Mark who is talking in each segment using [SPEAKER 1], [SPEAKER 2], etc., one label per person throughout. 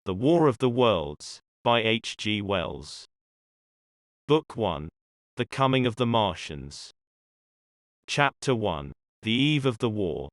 [SPEAKER 1] The War of the Worlds, by H. G. Wells. Book 1. The Coming of the Martians. Chapter 1. The Eve of the War.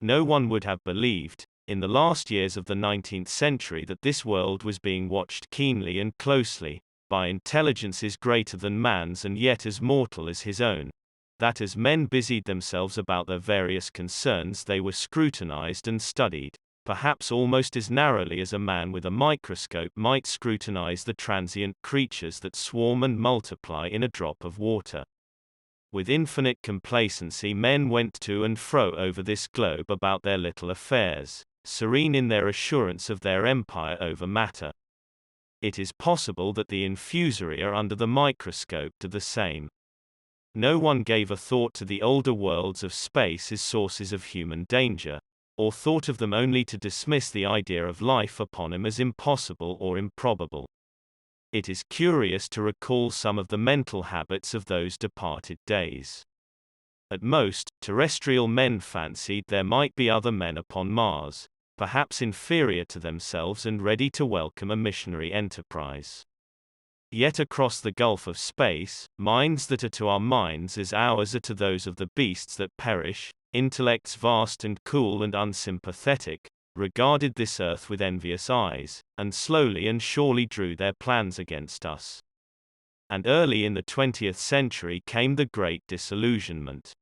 [SPEAKER 1] No one would have believed, in the last years of the 19th century, that this world was being watched keenly and closely, by intelligences greater than man's and yet as mortal as his own, that as men busied themselves about their various concerns they were scrutinized and studied, perhaps almost as narrowly as a man with a microscope might scrutinize the transient creatures that swarm and multiply in a drop of water. With infinite complacency men went to and fro over this globe about their little affairs, serene in their assurance of their empire over matter. It is possible that the infusoria under the microscope do the same. No one gave a thought to the older worlds of space as sources of human danger, or thought of them only to dismiss the idea of life upon them as impossible or improbable. It is curious to recall some of the mental habits of those departed days. At most, terrestrial men fancied there might be other men upon Mars, perhaps inferior to themselves and ready to welcome a missionary enterprise. Yet across the gulf of space, minds that are to our minds as ours are to those of the beasts that perish, intellects vast and cool and unsympathetic, regarded this earth with envious eyes, and slowly and surely drew their plans against us. And early in the 20th century came the great disillusionment.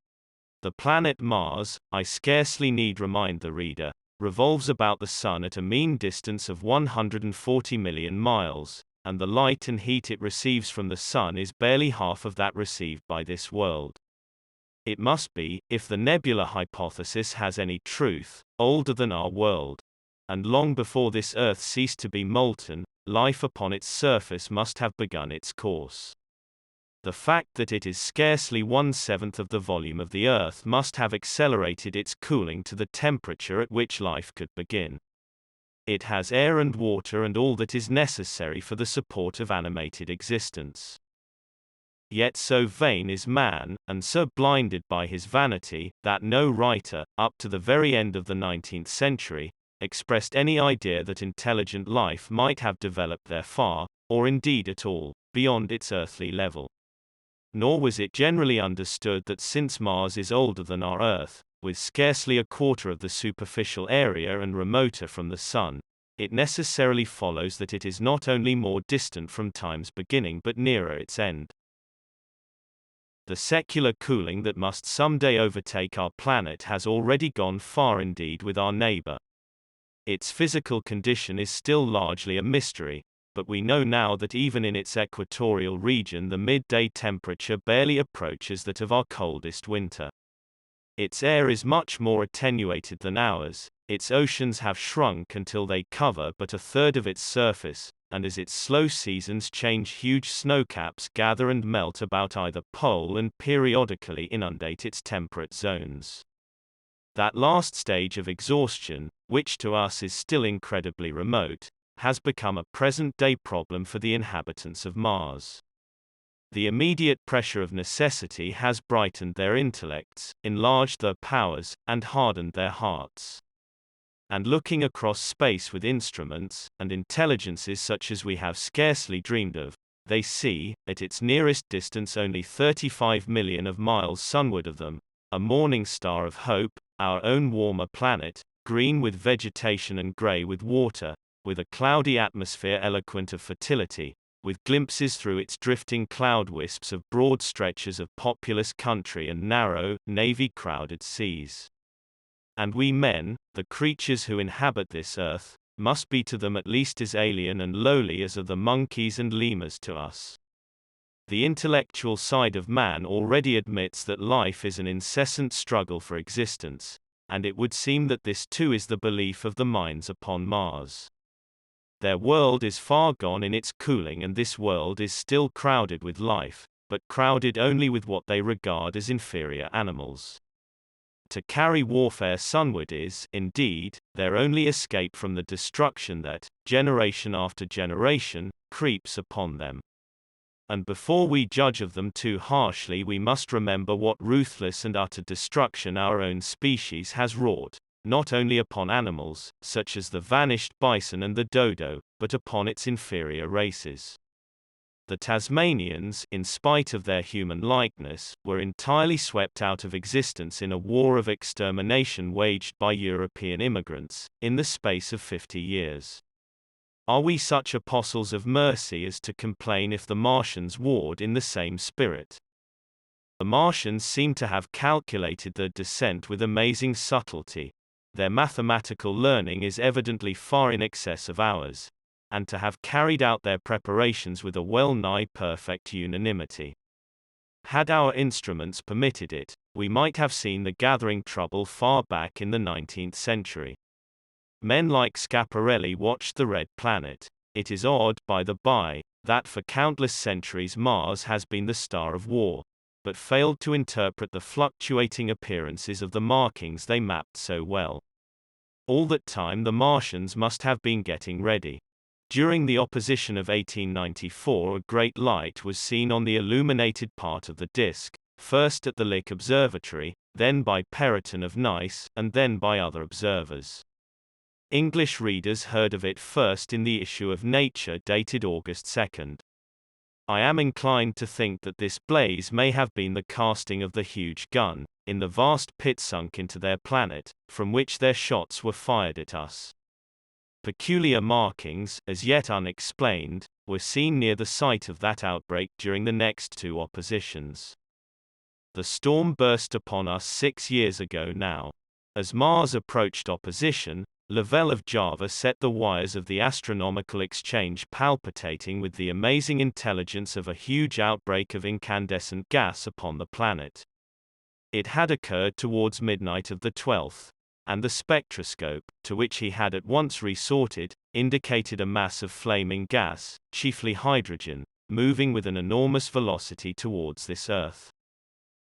[SPEAKER 1] The planet Mars, I scarcely need remind the reader, revolves about the Sun at a mean distance of 140 million miles, and the light and heat it receives from the Sun is barely half of that received by this world. It must be, if the nebula hypothesis has any truth, older than our world. And long before this Earth ceased to be molten, life upon its surface must have begun its course. The fact that it is scarcely 1/7 of the volume of the Earth must have accelerated its cooling to the temperature at which life could begin. It has air and water and all that is necessary for the support of animated existence. Yet so vain is man, and so blinded by his vanity, that no writer, up to the very end of the 19th century, expressed any idea that intelligent life might have developed there far, or indeed at all, beyond its earthly level. Nor was it generally understood that since Mars is older than our Earth, with scarcely a quarter of the superficial area and remoter from the Sun, it necessarily follows that it is not only more distant from time's beginning but nearer its end. The secular cooling that must someday overtake our planet has already gone far indeed with our neighbor. Its physical condition is still largely a mystery, but we know now that even in its equatorial region the midday temperature barely approaches that of our coldest winter. Its air is much more attenuated than ours, its oceans have shrunk until they cover but a third of its surface, and as its slow seasons change huge snowcaps gather and melt about either pole and periodically inundate its temperate zones. That last stage of exhaustion, which to us is still incredibly remote, has become a present-day problem for the inhabitants of Mars. The immediate pressure of necessity has brightened their intellects, enlarged their powers, and hardened their hearts. And looking across space with instruments, and intelligences such as we have scarcely dreamed of, they see, at its nearest distance only 35 million of miles sunward of them, a morning star of hope, our own warmer planet, green with vegetation and gray with water, with a cloudy atmosphere eloquent of fertility, with glimpses through its drifting cloud wisps of broad stretches of populous country and narrow, navy-crowded seas. And we men, the creatures who inhabit this earth, must be to them at least as alien and lowly as are the monkeys and lemurs to us. The intellectual side of man already admits that life is an incessant struggle for existence, and it would seem that this too is the belief of the minds upon Mars. Their world is far gone in its cooling and this world is still crowded with life, but crowded only with what they regard as inferior animals. To carry warfare sunward is, indeed, their only escape from the destruction that, generation after generation, creeps upon them. And before we judge of them too harshly we must remember what ruthless and utter destruction our own species has wrought, not only upon animals, such as the vanished bison and the dodo, but upon its inferior races. The Tasmanians, in spite of their human likeness, were entirely swept out of existence in a war of extermination waged by European immigrants, in the space of 50 years. Are we such apostles of mercy as to complain if the Martians warred in the same spirit? The Martians seem to have calculated their descent with amazing subtlety. Their mathematical learning is evidently far in excess of ours, and to have carried out their preparations with a well-nigh perfect unanimity. Had our instruments permitted it, we might have seen the gathering trouble far back in the 19th century. Men like Schiaparelli watched the red planet. It is odd, by the by, that for countless centuries Mars has been the star of war, but failed to interpret the fluctuating appearances of the markings they mapped so well. All that time the Martians must have been getting ready. During the opposition of 1894, a great light was seen on the illuminated part of the disk, first at the Lick Observatory, then by Perrotin of Nice, and then by other observers. English readers heard of it first in the issue of Nature dated August 2. I am inclined to think that this blaze may have been the casting of the huge gun, in the vast pit sunk into their planet, from which their shots were fired at us. Peculiar markings, as yet unexplained, were seen near the site of that outbreak during the next two oppositions. The storm burst upon us 6 years ago now. As Mars approached opposition, Lavelle of Java set the wires of the astronomical exchange palpitating with the amazing intelligence of a huge outbreak of incandescent gas upon the planet. It had occurred towards midnight of the 12th, and the spectroscope, to which he had at once resorted, indicated a mass of flaming gas, chiefly hydrogen, moving with an enormous velocity towards this Earth.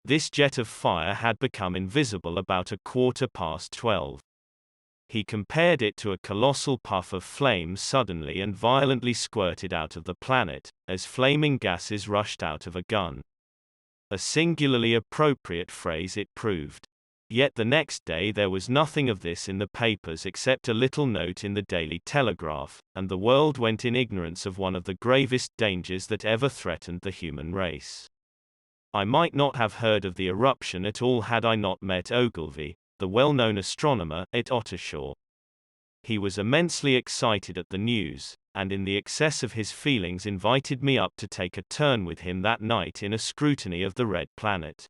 [SPEAKER 1] This jet of fire had become invisible about 12:15. He compared it to a colossal puff of flame suddenly and violently squirted out of the planet, as flaming gases rushed out of a gun. A singularly appropriate phrase it proved. Yet the next day there was nothing of this in the papers except a little note in the Daily Telegraph, and the world went in ignorance of one of the gravest dangers that ever threatened the human race. I might not have heard of the eruption at all had I not met Ogilvy, the well-known astronomer, at Ottershaw. He was immensely excited at the news, and in the excess of his feelings invited me up to take a turn with him that night in a scrutiny of the red planet.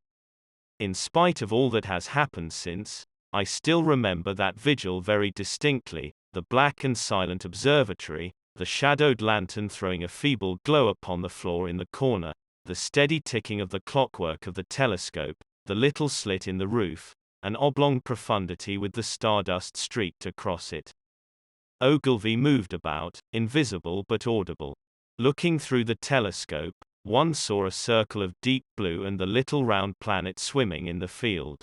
[SPEAKER 1] In spite of all that has happened since, I still remember that vigil very distinctly, the black and silent observatory, the shadowed lantern throwing a feeble glow upon the floor in the corner, the steady ticking of the clockwork of the telescope, the little slit in the roof, an oblong profundity with the stardust streaked across it. Ogilvy moved about, invisible but audible. Looking through the telescope, one saw a circle of deep blue and the little round planet swimming in the field.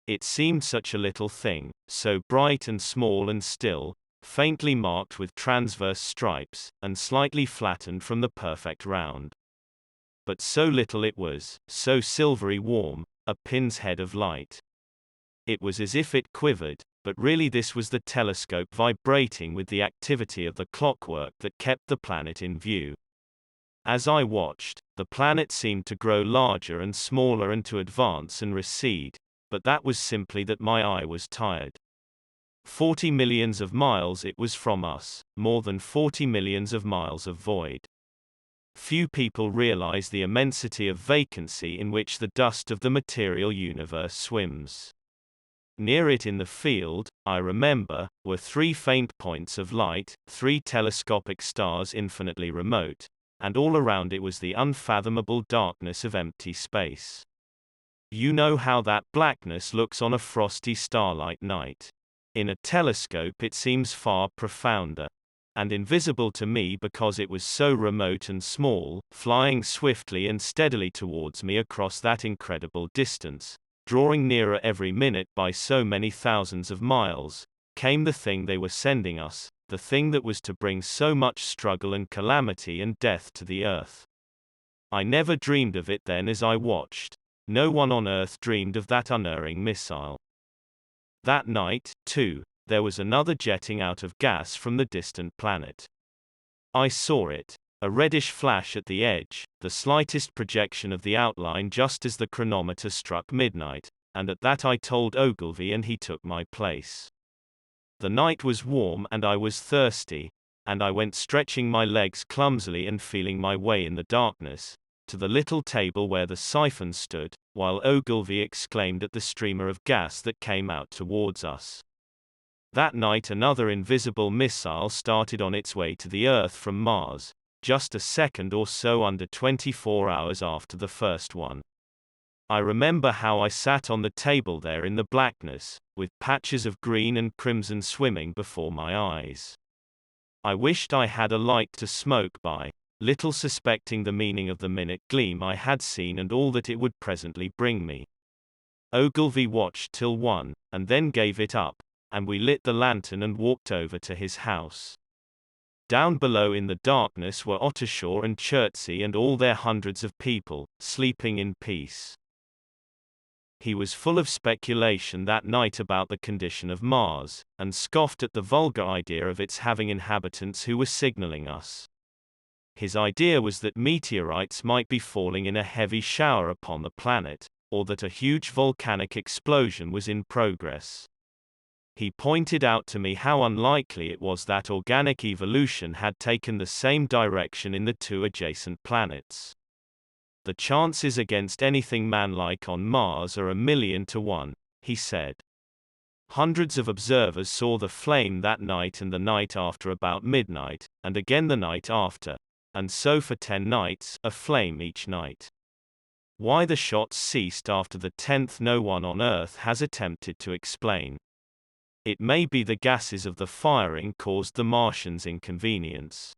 [SPEAKER 1] It seemed such a little thing, so bright and small and still, faintly marked with transverse stripes, and slightly flattened from the perfect round. But so little it was, so silvery warm, a pin's head of light. It was as if it quivered, but really this was the telescope vibrating with the activity of the clockwork that kept the planet in view. As I watched, the planet seemed to grow larger and smaller and to advance and recede, but that was simply that my eye was tired. 40 millions of miles it was from us, more than 40 millions of miles of void. Few people realize the immensity of vacancy in which the dust of the material universe swims. Near it in the field, I remember, were 3 faint points of light, 3 telescopic stars infinitely remote, and all around it was the unfathomable darkness of empty space. You know how that blackness looks on a frosty starlight night. In a telescope it seems far profounder. And invisible to me because it was so remote and small, flying swiftly and steadily towards me across that incredible distance, drawing nearer every minute by so many thousands of miles, came the thing they were sending us, the thing that was to bring so much struggle and calamity and death to the earth. I never dreamed of it then as I watched. No one on earth dreamed of that unerring missile. That night, too, there was another jetting out of gas from the distant planet. I saw it. A reddish flash at the edge, the slightest projection of the outline just as the chronometer struck midnight, and at that I told Ogilvy and he took my place. The night was warm and I was thirsty, and I went stretching my legs clumsily and feeling my way in the darkness, to the little table where the siphon stood, while Ogilvy exclaimed at the streamer of gas that came out towards us. That night another invisible missile started on its way to the Earth from Mars, just a second or so under 24 hours after the first one. I remember how I sat on the table there in the blackness, with patches of green and crimson swimming before my eyes. I wished I had a light to smoke by, little suspecting the meaning of the minute gleam I had seen and all that it would presently bring me. Ogilvy watched till 1, and then gave it up, and we lit the lantern and walked over to his house. Down below in the darkness were Ottershaw and Chertsey and all their hundreds of people, sleeping in peace. He was full of speculation that night about the condition of Mars, and scoffed at the vulgar idea of its having inhabitants who were signaling us. His idea was that meteorites might be falling in a heavy shower upon the planet, or that a huge volcanic explosion was in progress. He pointed out to me how unlikely it was that organic evolution had taken the same direction in the two adjacent planets. The chances against anything man-like on Mars are 1,000,000 to 1, he said. Hundreds of observers saw the flame that night and the night after about midnight, and again the night after, and so for 10 nights, a flame each night. Why the shots ceased after the 10th no one on Earth has attempted to explain. It may be the gases of the firing caused the Martians inconvenience.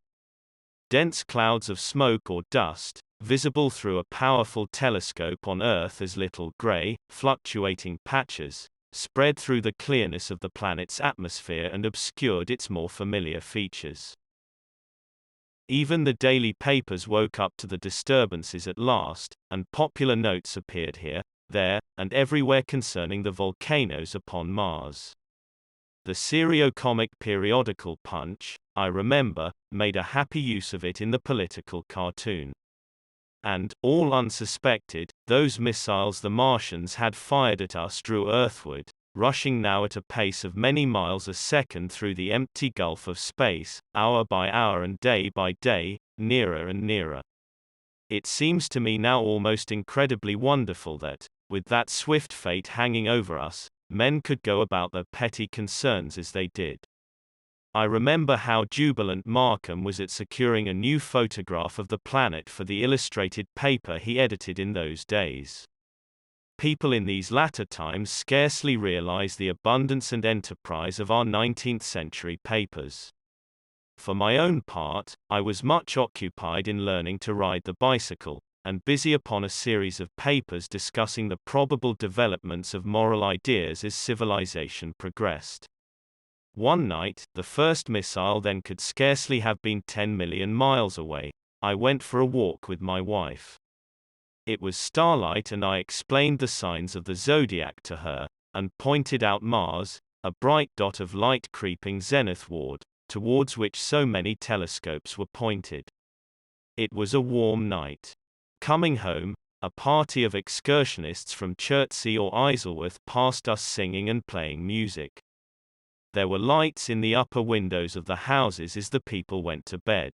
[SPEAKER 1] Dense clouds of smoke or dust, visible through a powerful telescope on Earth as little gray, fluctuating patches, spread through the clearness of the planet's atmosphere and obscured its more familiar features. Even the daily papers woke up to the disturbances at last, and popular notes appeared here, there, and everywhere concerning the volcanoes upon Mars. The serio-comic periodical Punch, I remember, made a happy use of it in the political cartoon. And, all unsuspected, those missiles the Martians had fired at us drew earthward, rushing now at a pace of many miles a second through the empty gulf of space, hour by hour and day by day, nearer and nearer. It seems to me now almost incredibly wonderful that, with that swift fate hanging over us, men could go about their petty concerns as they did. I remember how jubilant Markham was at securing a new photograph of the planet for the illustrated paper he edited in those days. People in these latter times scarcely realize the abundance and enterprise of our 19th century papers. For my own part, I was much occupied in learning to ride the bicycle, and busy upon a series of papers discussing the probable developments of moral ideas as civilization progressed. One night, the first missile then could scarcely have been 10 million miles away, I went for a walk with my wife. It was starlight and I explained the signs of the zodiac to her, and pointed out Mars, a bright dot of light creeping zenithward, towards which so many telescopes were pointed. It was a warm night. Coming home, a party of excursionists from Chertsey or Isleworth passed us singing and playing music. There were lights in the upper windows of the houses as the people went to bed.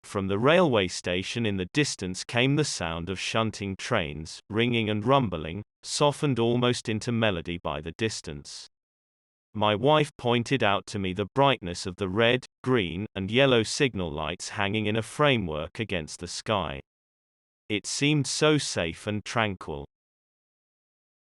[SPEAKER 1] From the railway station in the distance came the sound of shunting trains, ringing and rumbling, softened almost into melody by the distance. My wife pointed out to me the brightness of the red, green, and yellow signal lights hanging in a framework against the sky. It seemed so safe and tranquil.